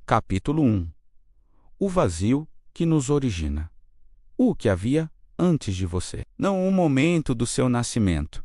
Capítulo 1. O vazio que nos origina. O que havia antes de você. Não o momento do seu nascimento,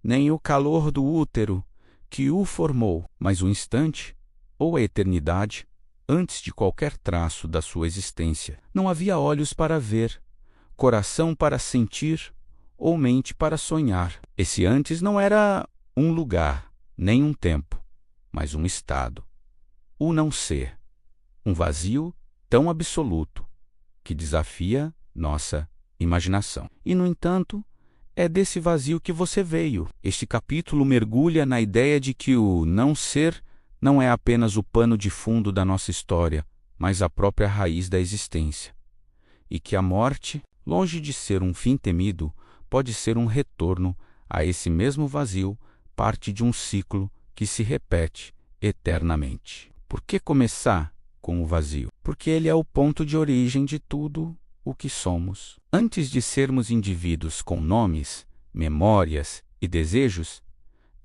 nem o calor do útero que o formou, mas o instante ou a eternidade antes de qualquer traço da sua existência. Não havia olhos para ver, coração para sentir ou mente para sonhar. Esse antes não era um lugar, nem um tempo, mas um estado. O não ser. Um vazio tão absoluto que desafia nossa imaginação. E, no entanto, é desse vazio que você veio. Este capítulo mergulha na ideia de que o não ser não é apenas o pano de fundo da nossa história, mas a própria raiz da existência. E que a morte, longe de ser um fim temido, pode ser um retorno a esse mesmo vazio, parte de um ciclo que se repete eternamente. Por que começar com o vazio? Porque ele é o ponto de origem de tudo o que somos. Antes de sermos indivíduos com nomes, memórias e desejos,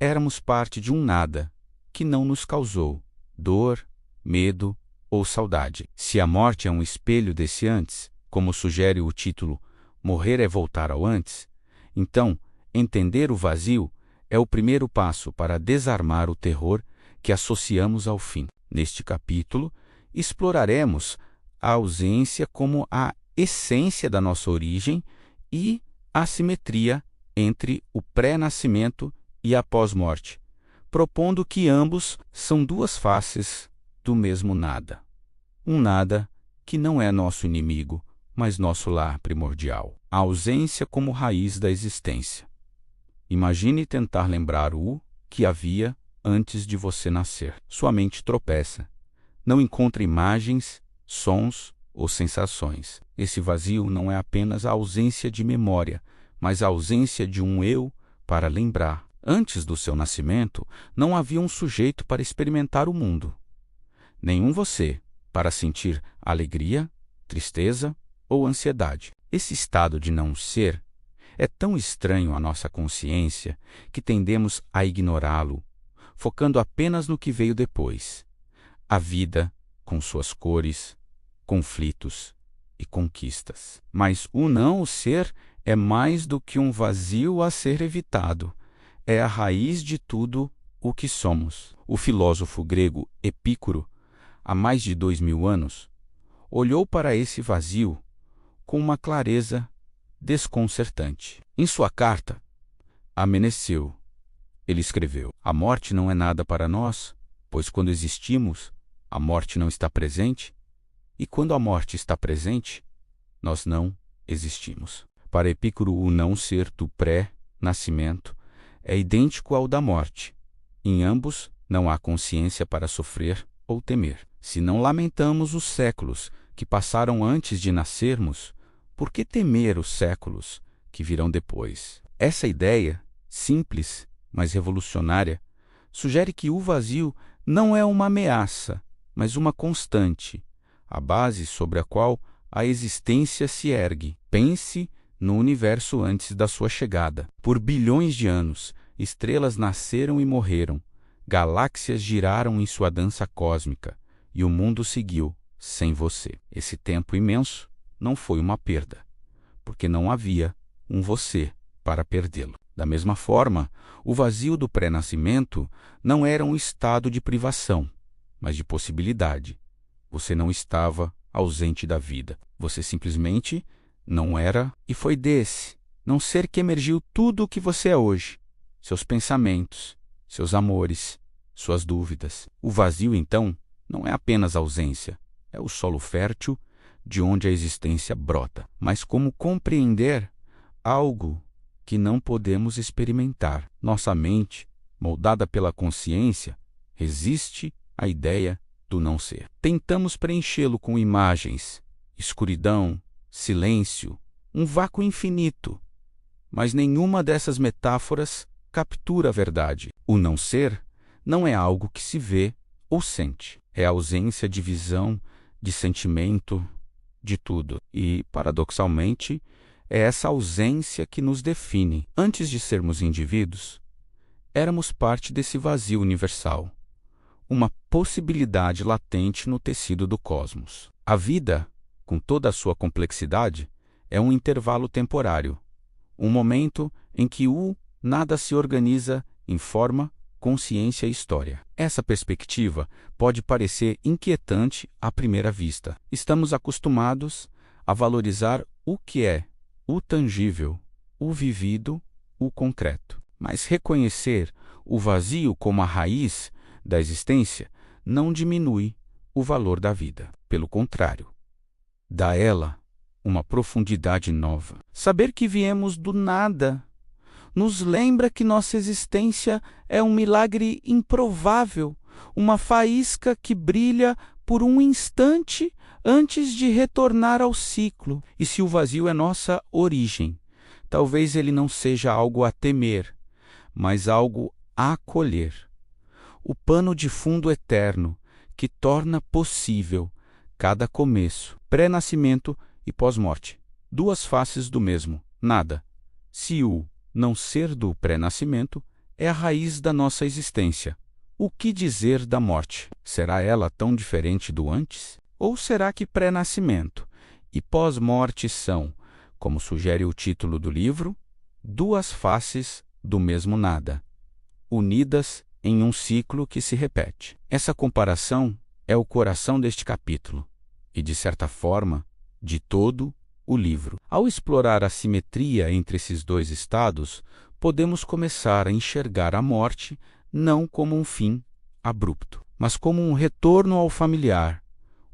éramos parte de um nada que não nos causou dor, medo ou saudade. Se a morte é um espelho desse antes, como sugere o título Morrer é voltar ao antes, então entender o vazio é o primeiro passo para desarmar o terror que associamos ao fim. Neste capítulo, exploraremos a ausência como a essência da nossa origem e a simetria entre o pré-nascimento e a pós-morte, propondo que ambos são duas faces do mesmo nada. Um nada que não é nosso inimigo, mas nosso lar primordial. A ausência como raiz da existência. Imagine tentar lembrar o que havia antes de você nascer. Sua mente tropeça. Não encontra imagens, sons ou sensações. Esse vazio não é apenas a ausência de memória, mas a ausência de um eu para lembrar. Antes do seu nascimento, não havia um sujeito para experimentar o mundo. Nenhum você para sentir alegria, tristeza ou ansiedade. Esse estado de não ser é tão estranho à nossa consciência que tendemos a ignorá-lo, focando apenas no que veio depois. A vida, com suas cores, conflitos e conquistas. Mas o não ser é mais do que um vazio a ser evitado. É a raiz de tudo o que somos. O filósofo grego Epicuro, há mais de 2000 anos, olhou para esse vazio com uma clareza desconcertante. Em sua carta a Meneceu, ele escreveu: a morte não é nada para nós, pois quando existimos, a morte não está presente, e quando a morte está presente, nós não existimos. Para Epicuro, o não ser do pré-nascimento é idêntico ao da morte. Em ambos, não há consciência para sofrer ou temer. Se não lamentamos os séculos que passaram antes de nascermos, por que temer os séculos que virão depois? Essa ideia, simples, mas revolucionária, sugere que o vazio não é uma ameaça, mas uma constante, a base sobre a qual a existência se ergue. Pense no universo antes da sua chegada. Por bilhões de anos, estrelas nasceram e morreram, galáxias giraram em sua dança cósmica, e o mundo seguiu sem você. Esse tempo imenso não foi uma perda, porque não havia um você para perdê-lo. Da mesma forma, o vazio do pré-nascimento não era um estado de privação, mas de possibilidade. Você não estava ausente da vida. Você simplesmente não era, e foi desse não ser que emergiu tudo o que você é hoje. Seus pensamentos, seus amores, suas dúvidas. O vazio, então, não é apenas ausência, é o solo fértil de onde a existência brota. Mas como compreender algo que não podemos experimentar? Nossa mente, moldada pela consciência, resiste à ideia do não ser. Tentamos preenchê-lo com imagens, escuridão, silêncio, um vácuo infinito, mas nenhuma dessas metáforas captura a verdade. O não ser não é algo que se vê ou sente. É a ausência de visão, de sentimento, de tudo. E, paradoxalmente, é essa ausência que nos define. Antes de sermos indivíduos, éramos parte desse vazio universal. uma possibilidade latente no tecido do cosmos. A vida, com toda a sua complexidade, é um intervalo temporário, um momento em que o nada se organiza em forma, consciência e história. Essa perspectiva pode parecer inquietante à primeira vista. Estamos acostumados a valorizar o que é, o tangível, o vivido, o concreto. Mas reconhecer o vazio como a raiz da existência não diminui o valor da vida. Pelo contrário, dá a ela uma profundidade nova. Saber que viemos do nada nos lembra que nossa existência é um milagre improvável, uma faísca que brilha por um instante antes de retornar ao ciclo. E se o vazio é nossa origem, talvez ele não seja algo a temer, mas algo a acolher. O pano de fundo eterno que torna possível cada começo, pré-nascimento e pós-morte. Duas faces do mesmo, nada. Se o não ser do pré-nascimento é a raiz da nossa existência, o que dizer da morte? Será ela tão diferente do antes? Ou será que pré-nascimento e pós-morte são, como sugere o título do livro, duas faces do mesmo nada, unidas em um ciclo que se repete? Essa comparação é o coração deste capítulo e, de certa forma, de todo o livro. Ao explorar a simetria entre esses dois estados, podemos começar a enxergar a morte não como um fim abrupto, mas como um retorno ao familiar,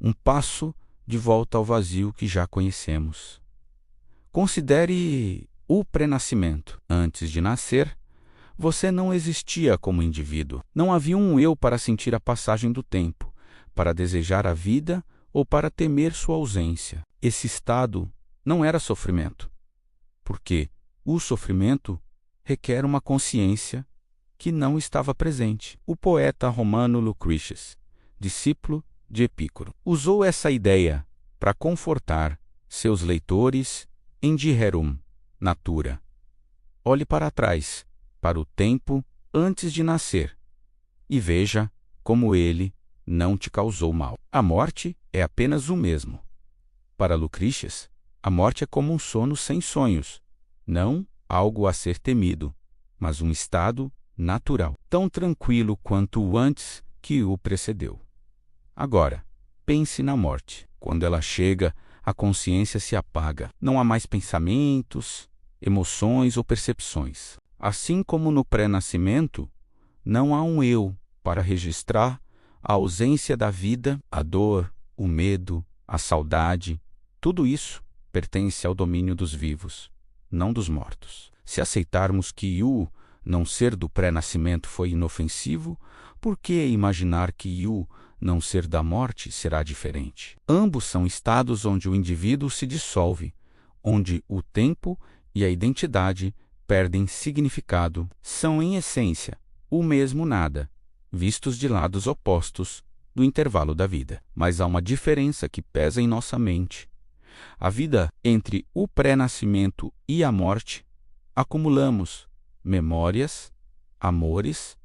um passo de volta ao vazio que já conhecemos. Considere o pré-nascimento. Antes de nascer, você não existia como indivíduo. Não havia um eu para sentir a passagem do tempo, para desejar a vida ou para temer sua ausência. Esse estado não era sofrimento, porque o sofrimento requer uma consciência que não estava presente. O poeta romano Lucretius, discípulo de Epicuro, usou essa ideia para confortar seus leitores em De Rerum Natura. Olhe para trás, para o tempo antes de nascer, e veja como ele não te causou mal. A morte é apenas o mesmo. Para Lucretius, a morte é como um sono sem sonhos, não algo a ser temido, mas um estado natural, tão tranquilo quanto o antes que o precedeu. Agora, pense na morte. Quando ela chega, a consciência se apaga. Não há mais pensamentos, emoções ou percepções. Assim como no pré-nascimento, não há um eu para registrar a ausência da vida, a dor, o medo, a saudade. Tudo isso pertence ao domínio dos vivos, não dos mortos. Se aceitarmos que o não ser do pré-nascimento foi inofensivo, por que imaginar que o não ser da morte será diferente? Ambos são estados onde o indivíduo se dissolve, onde o tempo e a identidade perdem significado. São, em essência, o mesmo nada, vistos de lados opostos do intervalo da vida. Mas há uma diferença que pesa em nossa mente. A vida entre o pré-nascimento e a morte, acumulamos memórias, amores,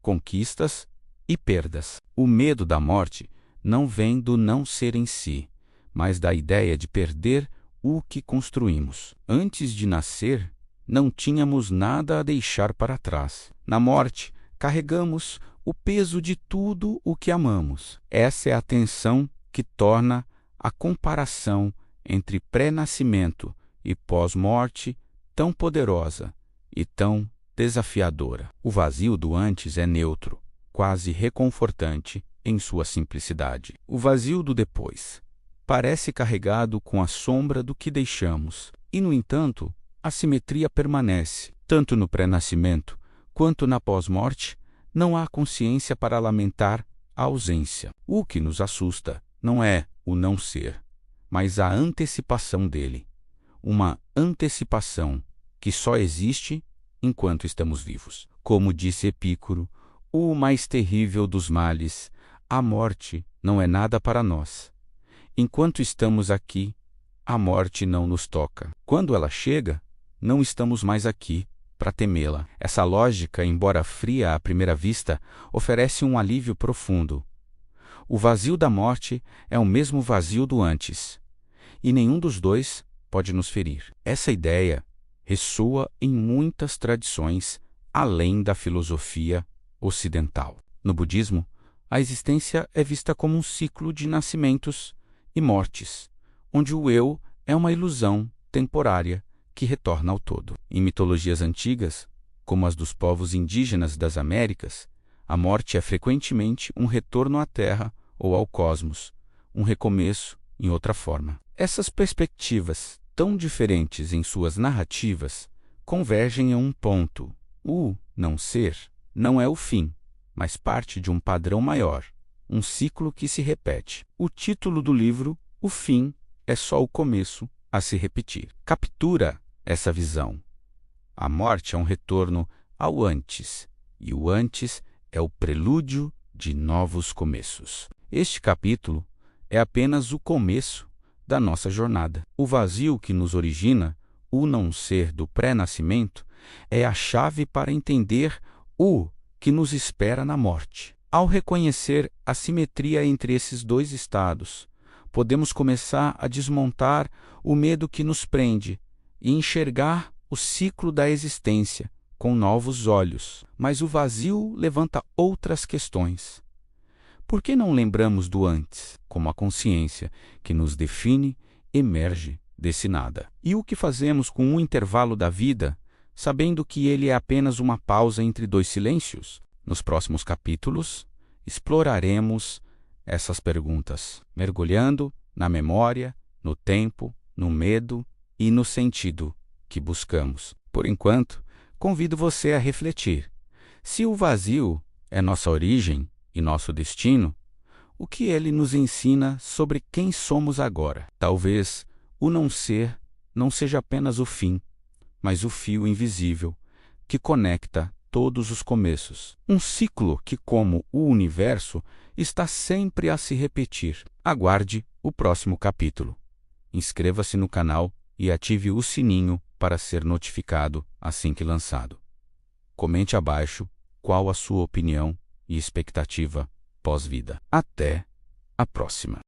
conquistas e perdas. O medo da morte não vem do não ser em si, mas da ideia de perder o que construímos. Antes de nascer, não tínhamos nada a deixar para trás. Na morte, carregamos o peso de tudo o que amamos. Essa é a tensão que torna a comparação entre pré-nascimento e pós-morte tão poderosa e tão desafiadora. O vazio do antes é neutro, quase reconfortante em sua simplicidade. O vazio do depois parece carregado com a sombra do que deixamos, e, no entanto, a simetria permanece. Tanto no pré-nascimento quanto na pós-morte, não há consciência para lamentar a ausência. O que nos assusta não é o não ser, mas a antecipação dele. Uma antecipação que só existe enquanto estamos vivos. Como disse Epicuro, o mais terrível dos males, a morte, não é nada para nós. Enquanto estamos aqui, a morte não nos toca. Quando ela chega, não estamos mais aqui, para temê-la. Essa lógica, embora fria à primeira vista, oferece um alívio profundo. O vazio da morte é o mesmo vazio do antes, e nenhum dos dois pode nos ferir. Essa ideia ressoa em muitas tradições além da filosofia ocidental. No budismo, a existência é vista como um ciclo de nascimentos e mortes, onde o eu é uma ilusão temporária que retorna ao todo. Em mitologias antigas, como as dos povos indígenas das Américas, a morte é frequentemente um retorno à Terra ou ao cosmos, um recomeço em outra forma. Essas perspectivas, tão diferentes em suas narrativas, convergem em um ponto. O não ser não é o fim, mas parte de um padrão maior, um ciclo que se repete. O título do livro, O Fim, é só o começo a se repetir. Captura essa visão. A morte é um retorno ao antes, e o antes é o prelúdio de novos começos. Este capítulo é apenas o começo da nossa jornada. O vazio que nos origina, o não ser do pré-nascimento, é a chave para entender o que nos espera na morte. Ao reconhecer a simetria entre esses dois estados, podemos começar a desmontar o medo que nos prende e enxergar o ciclo da existência com novos olhos. Mas o vazio levanta outras questões. Por que não lembramos do antes, como a consciência que nos define emerge desse nada? E o que fazemos com o intervalo da vida, sabendo que ele é apenas uma pausa entre dois silêncios? Nos próximos capítulos, exploraremos essas perguntas, mergulhando na memória, no tempo, no medo e no sentido que buscamos. Por enquanto, convido você a refletir. Se o vazio é nossa origem e nosso destino, o que ele nos ensina sobre quem somos agora? Talvez o não ser não seja apenas o fim, mas o fio invisível que conecta todos os começos. Um ciclo que, como o universo, está sempre a se repetir. Aguarde o próximo capítulo. Inscreva-se no canal e ative o sininho para ser notificado assim que lançado. Comente abaixo qual a sua opinião e expectativa pós-vida. Até a próxima!